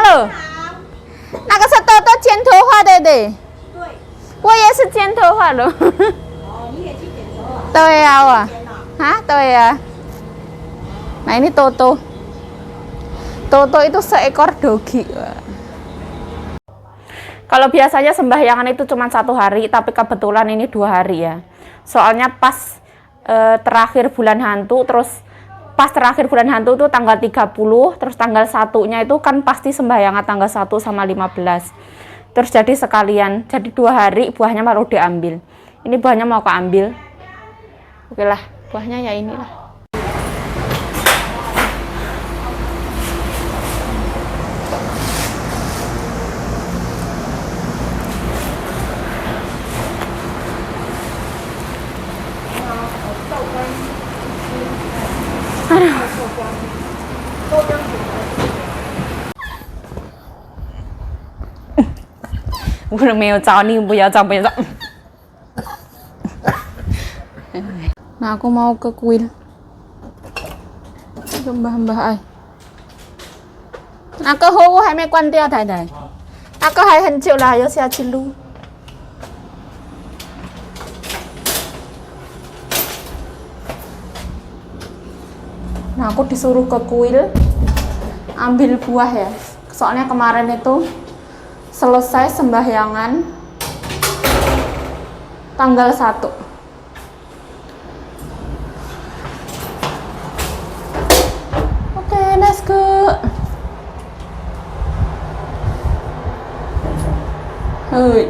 了。那个是豆豆剪头发的，对。对。我也是剪头发了。哦，你也去剪头发？对呀，我。Hah? Tuh ya. Nah ini Toto. Toto itu seekor dogi. Kalau biasanya sembahyangan itu cuma 1 hari, tapi kebetulan ini 2 hari ya. Soalnya pas terakhir bulan hantu, terus pas terakhir bulan hantu itu tanggal 30, terus tanggal 1-nya itu kan pasti sembahyangan tanggal 1 sama 15. Terus jadi sekalian, jadi 2 hari buahnya baru diambil. Ini buahnya mau keambil. Oke lah, buahnya ya inilah. Aduh. 我没有找你，不要找，不要找。Nah, aku mau ke kuil. Mbah-mbah ai. Aku hô hai mẹ quan tiêu thầy thầy. Aku hai hình triệu là yo sia chilu. Nah, aku disuruh ke kuil ambil buah ya. Soalnya kemarin itu selesai sembahyangan tanggal 1. Oke, let's go. Hei.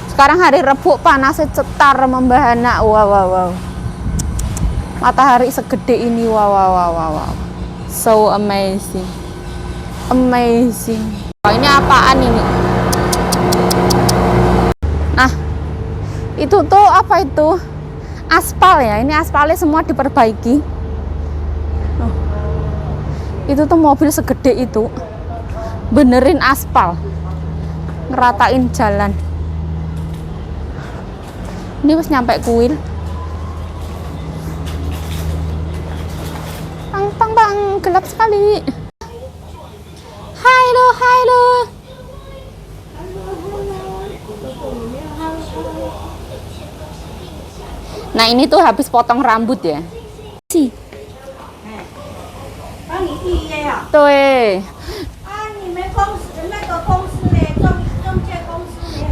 Sekarang hari Rebu, panasnya cetar membahana. Wow. Matahari segede ini. Wow. So amazing. Oh, ini apaan ini? Nah, itu tuh apa itu? Aspal ya. Ini aspalnya semua diperbaiki. Oh. Itu tuh mobil segede itu benerin aspal, ngeratain jalan. Ini pas nyampe kuil. Bang, gelap sekali. Halo. Nah, ini tuh habis potong rambut ya. Si. Tuh.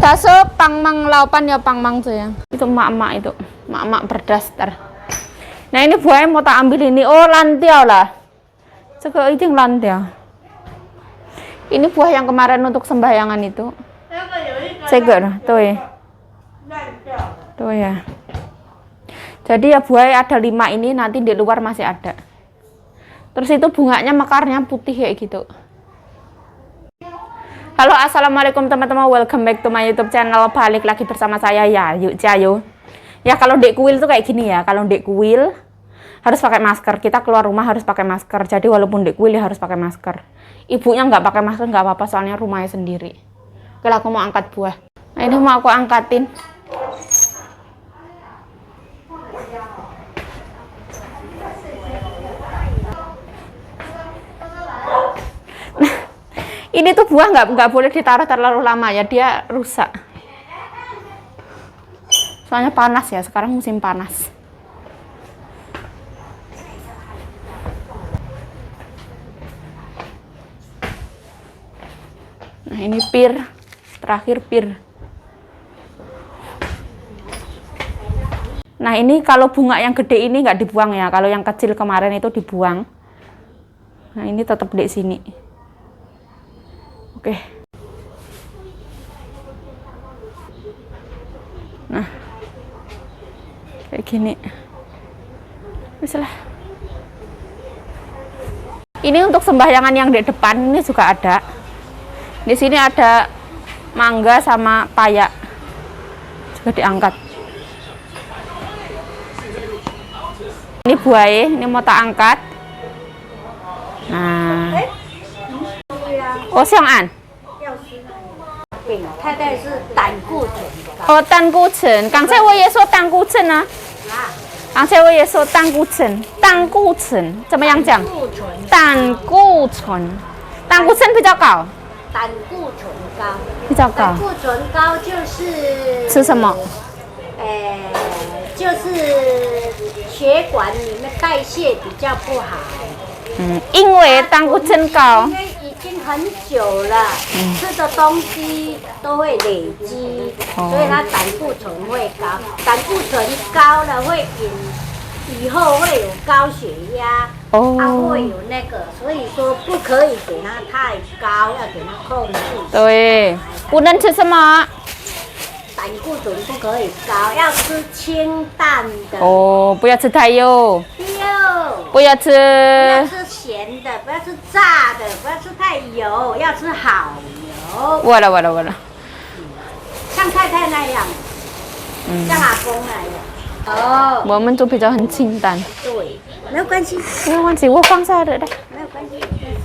Daso pangmang laupan ya pangmang tuh ya. Itu emak-emak itu. Emak-emak berdaster. Nah, ini buahnya mau tak ambil ini. Oh, lantiau lah. Cek itu lantiau. Ini buah yang kemarin untuk sembahyangan itu. Ceger, tuh ya. Tuh ya. Jadi ya buahnya ada 5 ini, nanti di luar masih ada. Terus itu bunganya mekarnya putih kayak gitu. Halo, assalamualaikum teman-teman, welcome back to my YouTube channel. Balik lagi bersama saya ya, yuk Cayo. Ya kalau dek kuil tuh kayak gini ya. Kalau dek kuil harus pakai masker. Kita keluar rumah harus pakai masker. Jadi walaupun dek kuil ya harus pakai masker. Ibunya nggak pakai masker nggak apa-apa, soalnya rumahnya sendiri. Oke, aku mau angkat buah. Nah, ini mau aku angkatin. Nah, ini tuh buah nggak boleh ditaruh terlalu lama ya, dia rusak. Soalnya panas ya, sekarang musim panas. Nah, ini pir, terakhir pir. Nah, ini kalau bunga yang gede ini nggak dibuang ya, kalau yang kecil kemarin itu dibuang. Nah, ini tetap di sini. Oke. Nah, kayak gini. Misalnya. Ini untuk sembahyangan yang di depan ini juga ada. Di sini ada mangga sama payak. Juga diangkat. Ini buahnya, ini mau tak angkat. Nah. Oh, xiang an. 它是胆固醇。哦，胆固醇。刚才我也说胆固醇啊。而且我也说胆固醇，胆固醇怎么样讲？胆固醇，胆固醇比较高，胆固醇高，比较高胆。固醇高就是吃什么？就是血管里面代谢比较不好。因为胆固醇高因，为已经很久了，吃的东西都会累积，所以它胆固醇会高。胆固醇高了会以后会有高血压，它会有那个，所以说不可以给它太高，要给它控制。对，不能吃什么？胆固醇不可以高，要吃清淡的。哦，不要吃太油，六，不要吃。不要吃咸的，不要吃炸的，不要吃太油，要吃好油。完了完了完了。像太太那样，像阿公那样。哦，我们就比较很清淡，对，没有关系，没有关系，我放下的，没有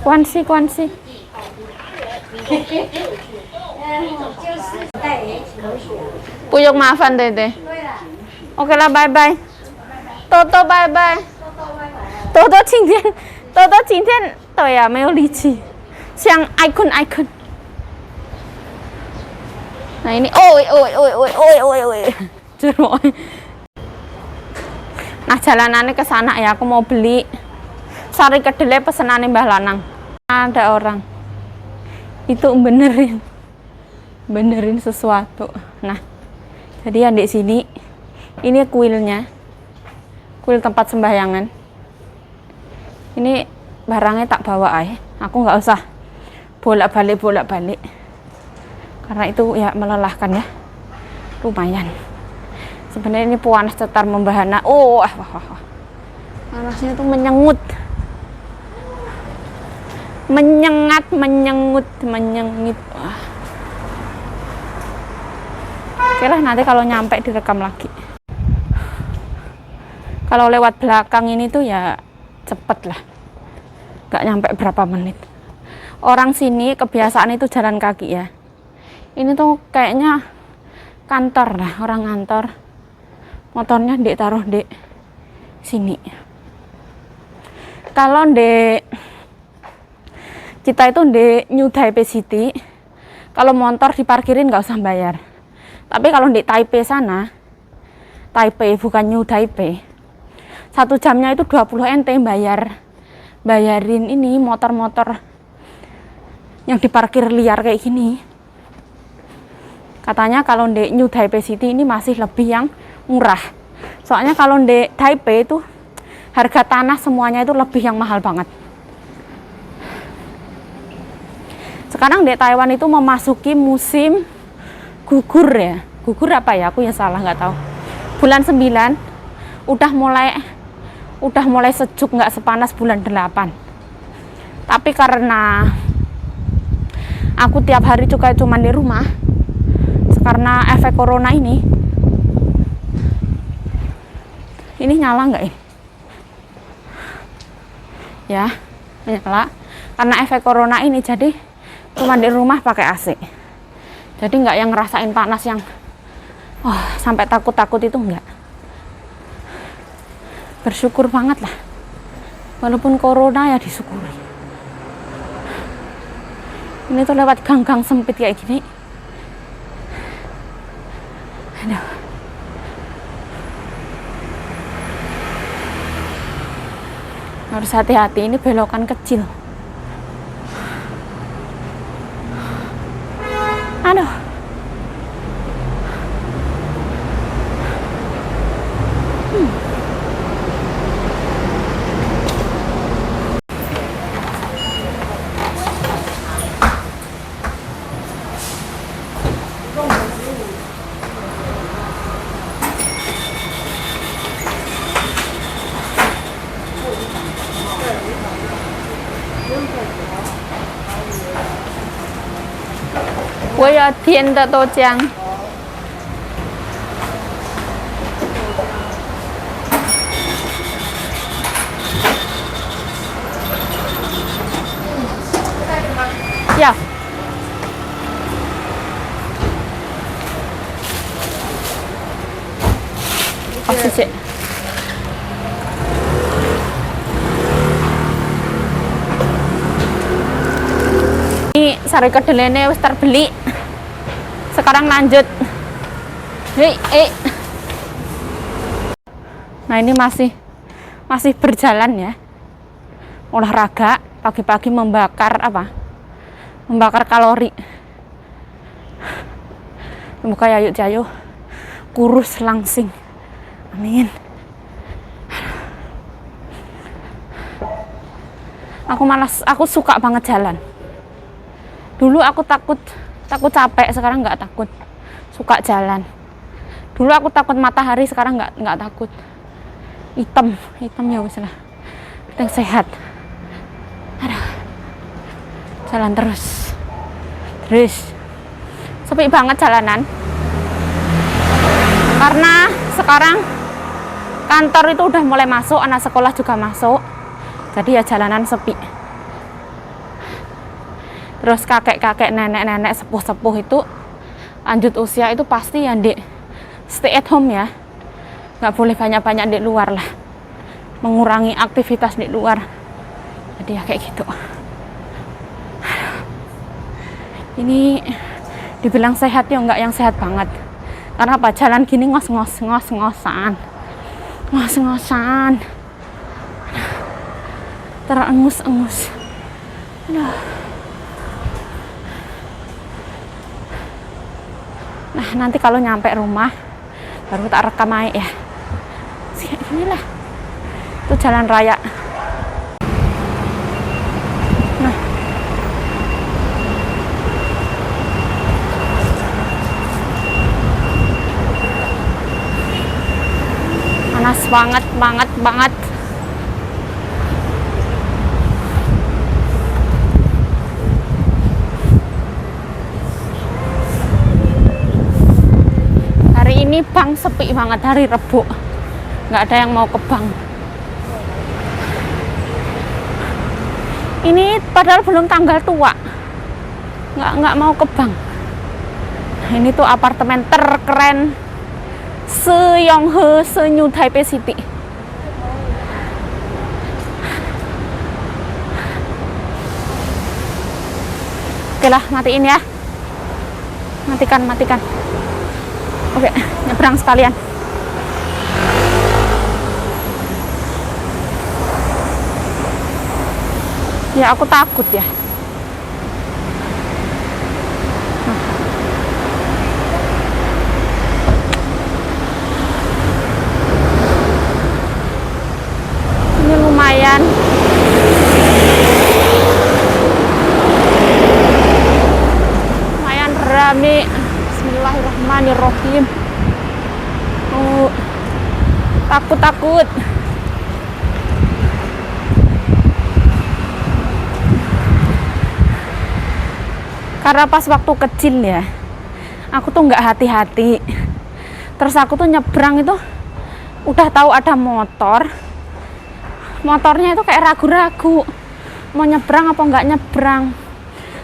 关系。关系。就是带也可以啊。不用麻烦对对。对了， OK 了，拜拜。多多拜拜。多多今天，对呀、没有力气，像 icon。Nah ini, oi. Jeruk. Nah jalanannya ke sana ya, aku mau beli sari kedelai pesenannya Mbah Lanang. Ada orang itu benerin sesuatu. Nah, jadi yang di sini ini kuilnya, kuil tempat sembahyangan. Ini barangnya tak bawa aku nggak usah bolak-balik karena itu ya melelahkan ya, lumayan. Sebenarnya ini panas cetar membahana. Panasnya tuh menyengut. Menyengit. Oke lah, nanti kalau nyampe direkam lagi. Kalau lewat belakang ini tuh ya cepet lah, nggak nyampe berapa menit. Orang sini kebiasaan itu jalan kaki ya. Ini tuh kayaknya kantor lah, orang kantor. Motornya ditaruh di sini. Kalau di kita itu di New Taipei City, kalau motor diparkirin nggak usah bayar. Tapi kalau di Taipei sana, Taipei bukan New Taipei, 1 jamnya itu 20 NT bayarin ini motor-motor yang diparkir liar kayak gini. Katanya kalau di New Taipei City ini masih lebih yang murah. Soalnya kalau di Taipei itu harga tanah semuanya itu lebih yang mahal banget. Sekarang di Taiwan itu memasuki musim gugur ya. Gugur apa ya? Aku yang salah nggak tahu. Bulan 9 udah mulai sejuk, nggak sepanas bulan 8. Tapi karena aku tiap hari juga cuma di rumah, karena efek corona ini nyala nggak ini? Ya, nyala. Karena efek corona ini jadi cuma di rumah pakai AC. Jadi nggak yang ngerasain panas yang sampai takut-takut itu enggak. Bersyukur banget lah. Walaupun corona ya disyukuri. Ini tuh lewat gang-gang sempit kayak gini. Aduh. Harus hati-hati, ini belokan kecil. Aduh. Wo ya tian de doujiang. Ya. Oh, 谢谢。sari kedelainya wis terbeli. Sekarang lanjut. Nah ini masih berjalan ya. Olahraga pagi-pagi membakar apa? Membakar kalori. Semoga Yayu Jayo kurus langsing. Amin. Aku suka banget jalan. Dulu aku takut capek, sekarang nggak takut. Suka jalan. Dulu aku takut matahari, sekarang nggak takut. Hitam ya wis lah. Penting sehat. Aduh. Jalan terus. Sepi banget jalanan. Karena sekarang kantor itu udah mulai masuk, anak sekolah juga masuk. Jadi ya jalanan sepi. Terus kakek-kakek, nenek-nenek, sepuh-sepuh itu lanjut usia itu pasti ya stay at home ya. Nggak boleh banyak-banyak di luar lah. Mengurangi aktivitas di luar. Jadi ya kayak gitu. Ini dibilang sehat ya enggak yang sehat banget. Karena apa? Jalan gini ngos-ngosan. Terengus-engus. Aduh. Nah, nanti kalau nyampe rumah baru tak rekam aja ya. Kayak gini lah. Itu jalan raya. Nah. Panas banget. Ini bank sepi banget, hari Rebo nggak ada yang mau ke bank. Ini padahal belum tanggal tua, nggak mau ke bank. Nah, ini tuh apartemen terkeren se-Yonghe, se-New Taipei City. Oke lah, matiin ya. Matikan. Oke, nyebrang sekalian. Ya, aku takut ya. Ini lumayan. Lumayan rame. Bismillahirrahmanirrahim. Takut. Karena pas waktu kecil ya, aku tuh nggak hati-hati. Terus aku tuh nyebrang itu udah tahu ada motornya itu kayak ragu-ragu mau nyebrang apa nggak nyebrang.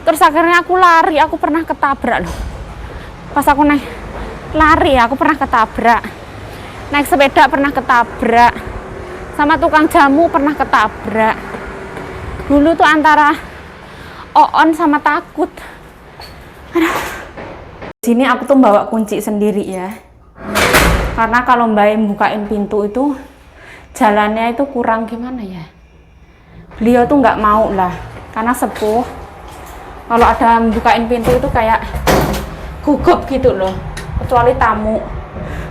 Terus akhirnya aku lari, aku pernah ketabrak loh. Pas aku naik lari aku pernah ketabrak, naik sepeda pernah ketabrak, sama tukang jamu pernah ketabrak. Dulu tuh antara oon sama takut. Aduh. Sini aku tuh bawa kunci sendiri ya, karena kalau Mbak bukain pintu itu jalannya itu kurang gimana ya, beliau tuh nggak mau lah karena sepuh. Kalau ada bukain pintu itu kayak gugup gitu loh, kecuali tamu.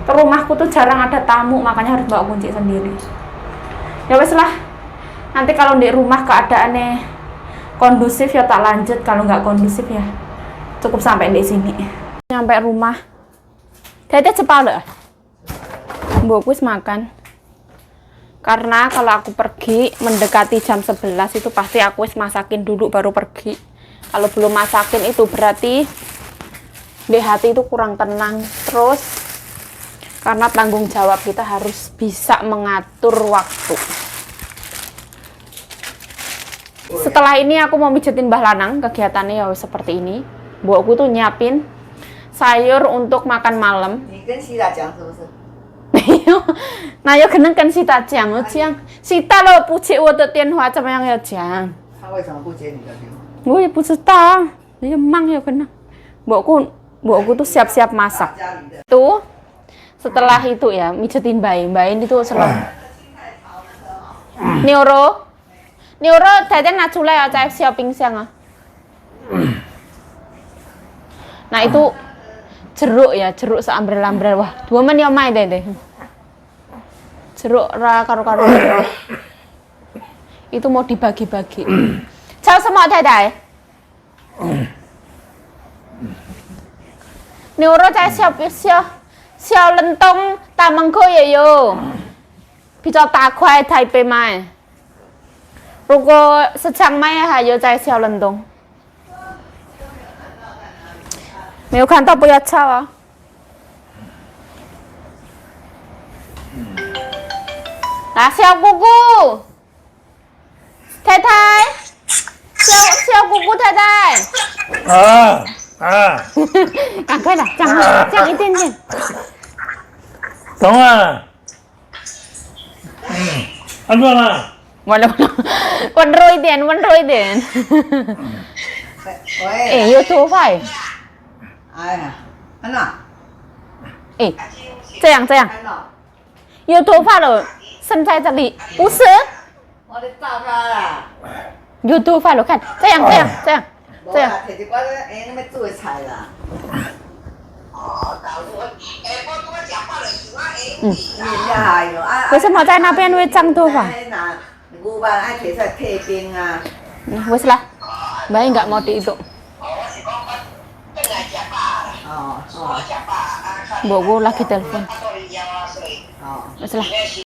Ke rumahku tuh jarang ada tamu, makanya harus bawa kunci sendiri. Ya wes lah, nanti kalau di rumah keadaannya kondusif ya tak lanjut, kalau nggak kondusif ya cukup sampai di sini. Nyampe rumah Tete cepet mbokku makan, karena kalau aku pergi mendekati jam 11 itu pasti aku masakin dulu baru pergi. Kalau belum masakin itu berarti di hati itu kurang tenang. Terus karena tanggung jawab kita harus bisa mengatur waktu. Setelah ini aku mau mijetin Mbah Lanang, kegiatannya ya seperti ini. Mbokku tuh nyiapin sayur untuk makan malam. Nah, ya kena kan Sita讲了这样，Sita lo 不接我的电话，怎么样要讲？他为什么不接你的电话？我也不知道。Dia emang ya kena. Mbokku tuh siap-siap masak. Tuh setelah itu ya mijetin bayi itu selong. Neuro, tadi nak culai aja siap pingsan ah. Nah itu jeruk seambrel-ambrel wah 2 men yo mai deh. Jeruk ra karo-karo. Itu mau dibagi-bagi. Chào semua Dai. Neuro在小冷冻大门口也有，比较大块台北卖。如果是上卖还有在小冷冻。没有看到不要吵啊！来，小姑姑，太太，小姑姑太太。赶快来，讲一点点。懂啊。安装了。完了，温柔一点。哎，有做饭。哎呀，安娜，哎，这样，有头发了，身在这里，不是？我得找他啦。有头发了，看，这样。摕一寡那要煮的菜啦。为什么在那边会长头发？牛肉爱摕出来退冰啊。Wes lah, Bayi nggak mau di itu. Mbokku lagi telepon. Wes lah.